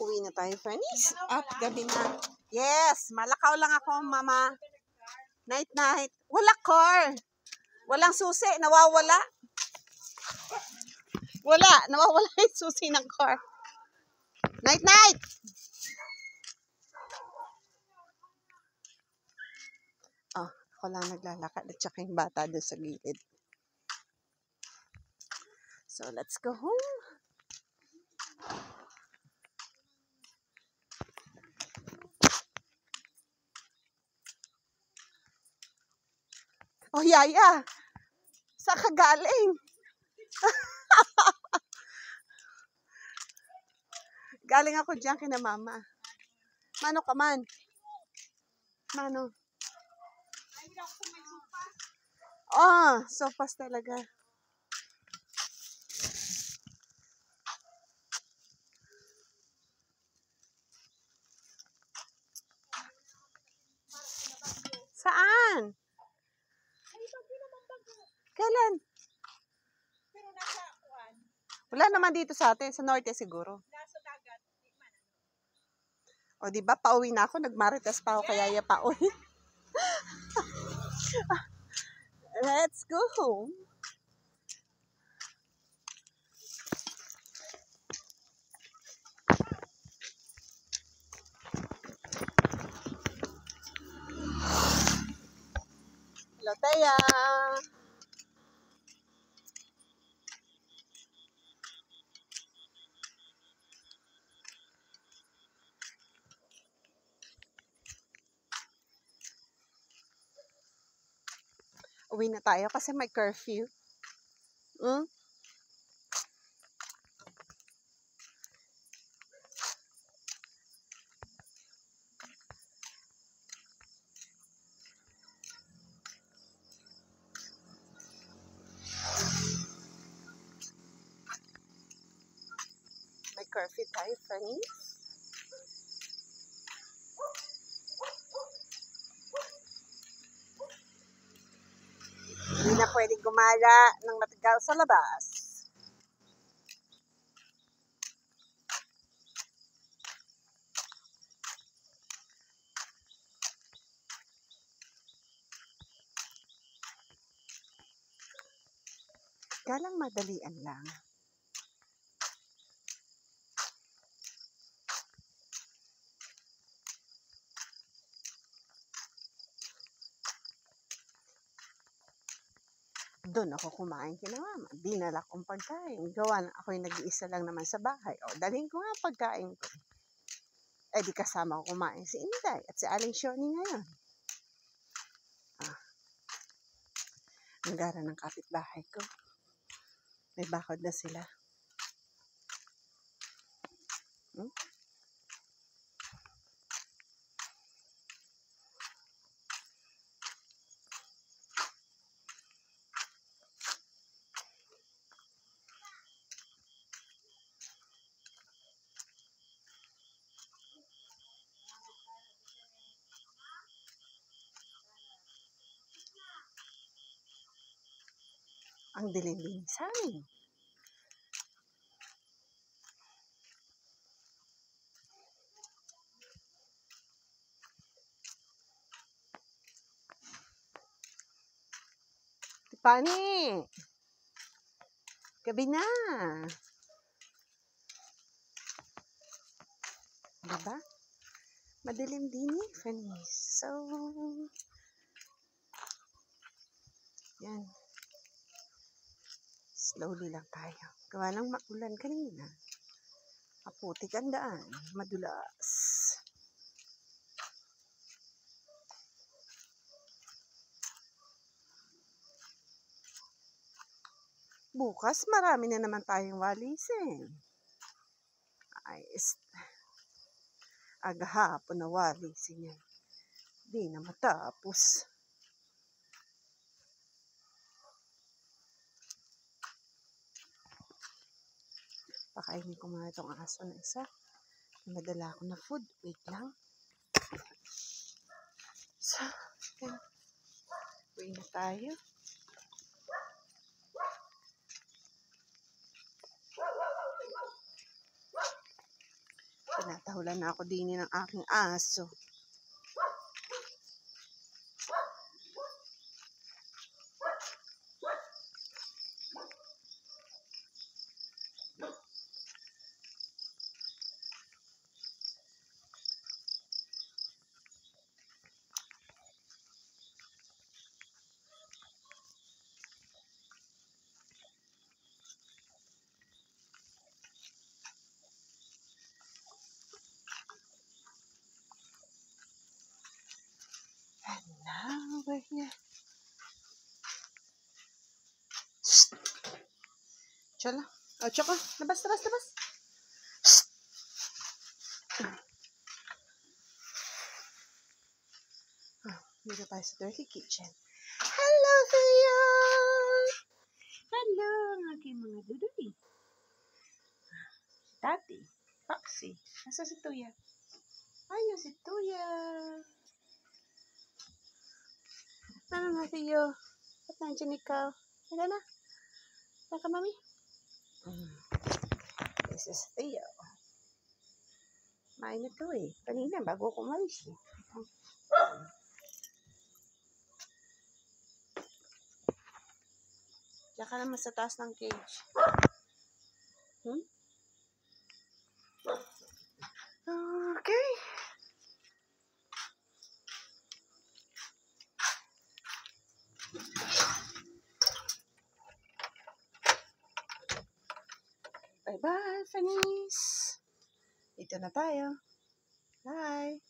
Uwi na tayo, friends. At gabi na. Yes, malakaw lang ako, mama. Night, night. Wala car. Walang susi, nawawala. Wala, nawawala yung susi ng car. Night, night. Oh, ako lang naglalakad at saka yung bata doon sa gilid. So, let's go home. Oh, Yaya. Saan ka galing? Galing ako dyan kina mama. Mano ka man? Mano? Oh, sopas talaga. Saan? Kailan? Wala naman dito sa atin, sa norte siguro. O, di ba? Pauwi na ako, nagmaritas pa ako kaya ya pauwi. Let's go home. Hello, Taya. Uwi na tayo kasi may curfew. May curfew tayo, friends. Hindi na pwedeng gumala ng matagal sa labas. Galang madalian lang. Doon ako kumain kina mama. Dinala kong pagkain. Gawa na ako yung nag-iisa lang naman sa bahay. O, dalhin ko nga pagkain ko. Eh, di kasama ko kumain si Inday at si Aling Shoni ngayon. Ang gara ng kapitbahay ko. May bakod na sila. Ang dilim-dilim sa amin. Pani! Gabi na! Diba? Madilim din eh, friends. So, yan. Slowly lang tayo. Gawa lang maulan kanina. Maputik ang daan. Madulas. Bukas, marami na naman tayong walisin. Ayos. Agahapon na walisin yan. Di na matapos. Pakainin ko mga itong aso na isa. Madala ko na food. Wait lang. So, uwi na tayo. Natahulan na ako din ng aking aso. Now we're here. Shh! Chala. Oh, Choco. Labas. Shh! Dito tayo sa dirty kitchen. Hello, Theo! Hello, ang aking mga duduling. Tati, Foxy. Nasa si Tuya? Ayun, si Tuya. Ano na, Theo? Ba't nandiyan ikaw? Hala na. Naka, mami? This is Theo. Main na to eh. Kanina, bago ko umalis eh. Diyan ka naman sa taas ng cage. Okay. Bye-bye, Fanis. Dito na tayo. Bye.